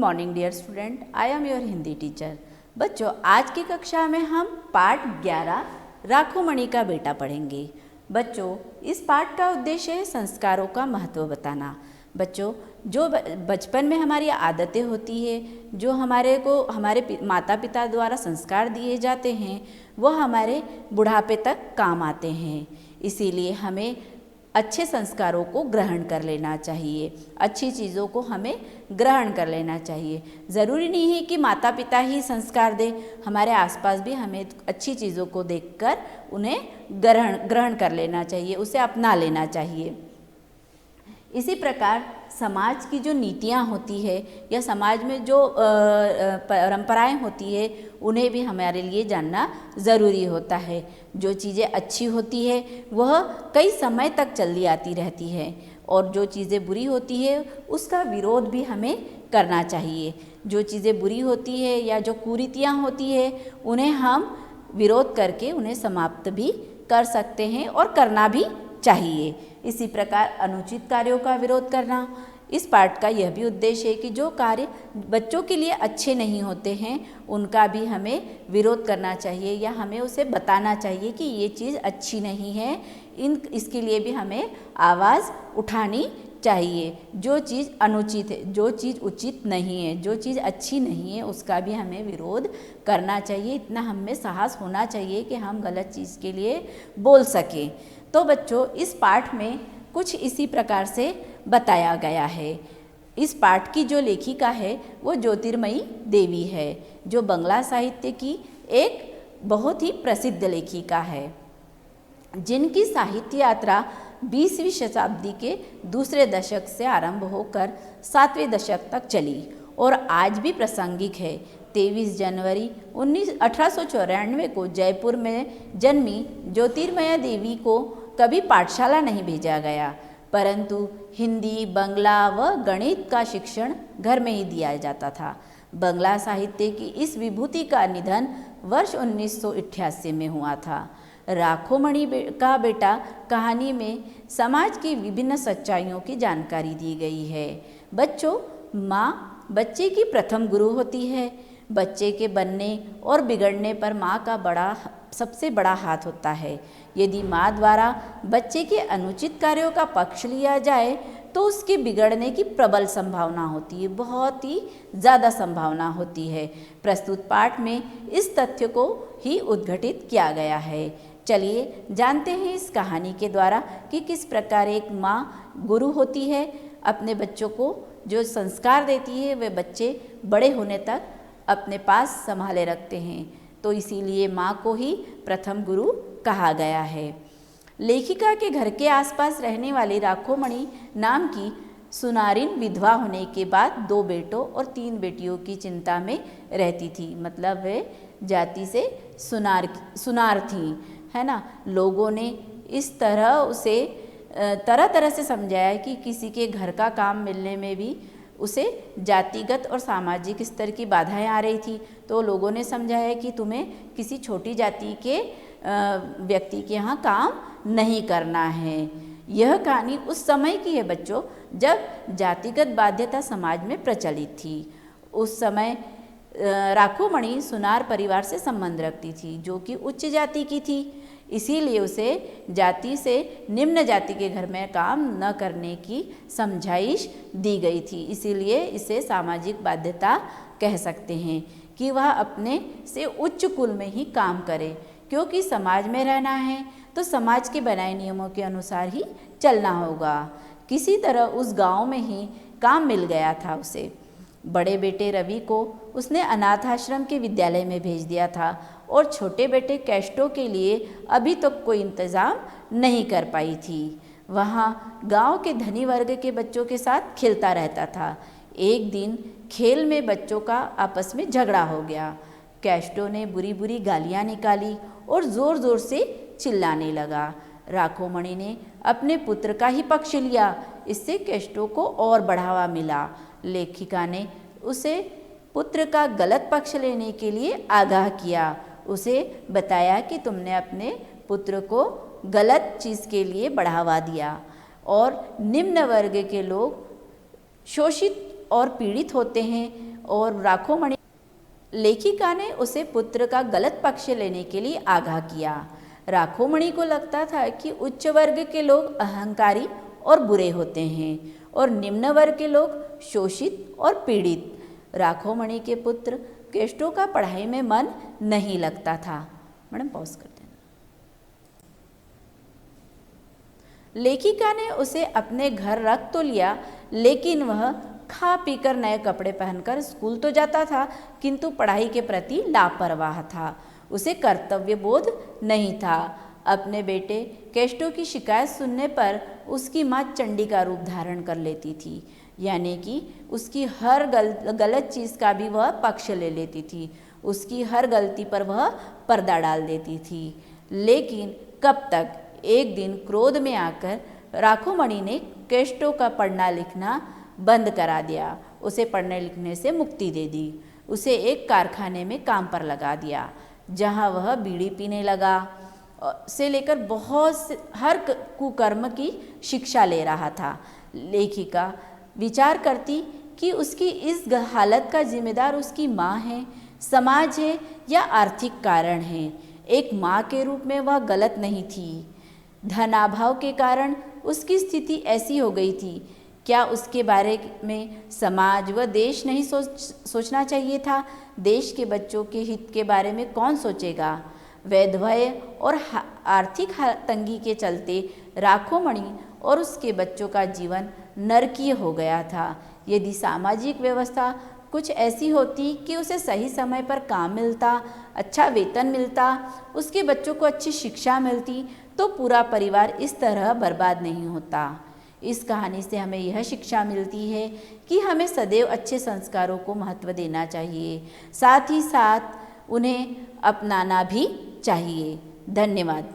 Morning dear student, I am your Hindi teacher. बच्चों, आज की कक्षा में हम पाठ 11 राखोमणि का बेटा पढ़ेंगे। बच्चों, इस पाठ का उद्देश्य है संस्कारों का महत्व बताना। बच्चों, जो बचपन में हमारी आदतें होती है, जो हमारे माता पिता द्वारा संस्कार दिए जाते हैं, वो हमारे बुढ़ापे तक काम आते हैं। इसीलिए हमें अच्छे संस्कारों को ग्रहण कर लेना चाहिए, अच्छी चीज़ों को हमें ग्रहण कर लेना चाहिए। ज़रूरी नहीं है कि माता पिता ही संस्कार दें, हमारे आसपास भी हमें अच्छी चीज़ों को देखकर उन्हें ग्रहण कर लेना चाहिए, उसे अपना लेना चाहिए। इसी प्रकार समाज की जो नीतियाँ होती है या समाज में जो परंपराएं होती है, उन्हें भी हमारे लिए जानना ज़रूरी होता है। जो चीज़ें अच्छी होती है वह कई समय तक चलती आती रहती है, और जो चीज़ें बुरी होती है उसका विरोध भी हमें करना चाहिए। जो चीज़ें बुरी होती है या जो कुरीतियाँ होती है, उन्हें हम विरोध करके उन्हें समाप्त भी कर सकते हैं और करना भी चाहिए। इसी प्रकार अनुचित कार्यों का विरोध करना, इस पाठ का यह भी उद्देश्य है कि जो कार्य बच्चों के लिए अच्छे नहीं होते हैं उनका भी हमें विरोध करना चाहिए, या हमें उसे बताना चाहिए कि ये चीज़ अच्छी नहीं है, इसके लिए भी हमें आवाज़ उठानी चाहिए। जो चीज़ अनुचित है, जो चीज़ उचित नहीं है, जो चीज़ अच्छी नहीं है, उसका भी हमें विरोध करना चाहिए। इतना हम में साहस होना चाहिए कि हम गलत चीज़ के लिए बोल सकें। तो बच्चों, इस पाठ में कुछ इसी प्रकार से बताया गया है। इस पाठ की जो लेखिका है वो ज्योतिर्मयी देवी है, जो बंगला साहित्य की एक बहुत ही प्रसिद्ध लेखिका है, जिनकी साहित्य यात्रा 20वीं शताब्दी के दूसरे दशक से आरंभ होकर 7वें दशक तक चली और आज भी प्रासंगिक है। 23 जनवरी 1894 को जयपुर में जन्मी ज्योतिर्मयी देवी को कभी पाठशाला नहीं भेजा गया, परंतु हिंदी, बंगला व गणित का शिक्षण घर में ही दिया जाता था। बंगला साहित्य की इस विभूति का निधन वर्ष 1988 में हुआ था। राखोमणि का बेटा कहानी में समाज की विभिन्न सच्चाइयों की जानकारी दी गई है। बच्चों, माँ बच्चे की प्रथम गुरु होती है। बच्चे के बनने और बिगड़ने पर माँ का सबसे बड़ा हाथ होता है। यदि माँ द्वारा बच्चे के अनुचित कार्यों का पक्ष लिया जाए तो उसके बिगड़ने की प्रबल संभावना होती है, बहुत ही ज़्यादा संभावना होती है। प्रस्तुत पाठ में इस तथ्य को ही उद्घाटित किया गया है। चलिए जानते हैं इस कहानी के द्वारा कि किस प्रकार एक माँ गुरु होती है, अपने बच्चों को जो संस्कार देती है वे बच्चे बड़े होने तक अपने पास संभाले रखते हैं। तो इसीलिए माँ को ही प्रथम गुरु कहा गया है। लेखिका के घर के आसपास रहने वाली राखोमणि नाम की सुनारिन विधवा होने के बाद 2 बेटों और 3 बेटियों की चिंता में रहती थी। मतलब वे जाति से सुनार थी, है ना। लोगों ने इस तरह उसे तरह तरह से समझाया कि किसी के घर का काम मिलने में भी उसे जातिगत और सामाजिक स्तर की बाधाएं आ रही थी। तो लोगों ने समझाया कि तुम्हें किसी छोटी जाति के व्यक्ति के यहाँ काम नहीं करना है। यह कहानी उस समय की है बच्चों, जब जातिगत बाध्यता समाज में प्रचलित थी। उस समय राखोमणि सुनार परिवार से संबंध रखती थी, जो कि उच्च जाति की थी। इसीलिए उसे जाति से निम्न जाति के घर में काम न करने की समझाइश दी गई थी। इसीलिए इसे सामाजिक बाध्यता कह सकते हैं कि वह अपने से उच्च कुल में ही काम करे, क्योंकि समाज में रहना है तो समाज के बनाए नियमों के अनुसार ही चलना होगा। किसी तरह उस गांव में ही काम मिल गया था उसे। बड़े बेटे रवि को उसने अनाथ आश्रम के विद्यालय में भेज दिया था, और छोटे बेटे कैस्टो के लिए अभी तक कोई इंतज़ाम नहीं कर पाई थी। वहाँ गांव के धनी वर्ग के बच्चों के साथ खेलता रहता था। एक दिन खेल में बच्चों का आपस में झगड़ा हो गया। कैस्टो ने बुरी बुरी गालियाँ निकाली और ज़ोर ज़ोर से चिल्लाने लगा। राखोमणि ने अपने पुत्र का ही पक्ष लिया, इससे कैस्टो को और बढ़ावा मिला। लेखिका ने उसे पुत्र का गलत पक्ष लेने के लिए आगाह किया। उसे बताया कि तुमने अपने पुत्र को गलत चीज़ के लिए बढ़ावा दिया, और निम्न वर्ग के लोग शोषित और पीड़ित होते हैं, और राखोमणि लेखिका ने उसे पुत्र का गलत पक्ष लेने के लिए आगाह किया। राखोमणि को लगता था कि उच्च वर्ग के लोग अहंकारी और बुरे होते हैं और निम्न वर्ग के लोग शोषित और पीड़ित। राखोमणि के पुत्र केष्टो का पढ़ाई में मन नहीं लगता था। मैडम पॉज कर देना। लेखिका ने उसे अपने घर रख तो लिया, लेकिन वह खा पीकर नए कपड़े पहनकर स्कूल तो जाता था, किंतु पढ़ाई के प्रति लापरवाह था। उसे कर्तव्य बोध नहीं था। अपने बेटे केष्टो की शिकायत सुनने पर उसकी माँ चंडी का रूप धारण कर लेती थी, यानी कि उसकी हर गलत चीज़ का भी वह पक्ष ले लेती थी, उसकी हर गलती पर वह पर्दा डाल देती थी। लेकिन कब तक, एक दिन क्रोध में आकर राखोमणि ने केष्टो का पढ़ना लिखना बंद करा दिया। उसे पढ़ने लिखने से मुक्ति दे दी। उसे एक कारखाने में काम पर लगा दिया, जहाँ वह बीड़ी पीने लगा से लेकर हर कुकर्म की शिक्षा ले रहा था। लेखिका विचार करती कि उसकी इस हालत का जिम्मेदार उसकी माँ है, समाज है या आर्थिक कारण है। एक माँ के रूप में वह गलत नहीं थी। धनाभाव के कारण उसकी स्थिति ऐसी हो गई थी। क्या उसके बारे में समाज व देश नहीं सोचना चाहिए था? देश के बच्चों के हित के बारे में कौन सोचेगा? वैधव्य और आर्थिक तंगी के चलते राखोमणि और उसके बच्चों का जीवन नरकीय हो गया था। यदि सामाजिक व्यवस्था कुछ ऐसी होती कि उसे सही समय पर काम मिलता, अच्छा वेतन मिलता, उसके बच्चों को अच्छी शिक्षा मिलती, तो पूरा परिवार इस तरह बर्बाद नहीं होता। इस कहानी से हमें यह शिक्षा मिलती है कि हमें सदैव अच्छे संस्कारों को महत्व देना चाहिए, साथ ही साथ उन्हें अपनाना भी चाहिए। धन्यवाद।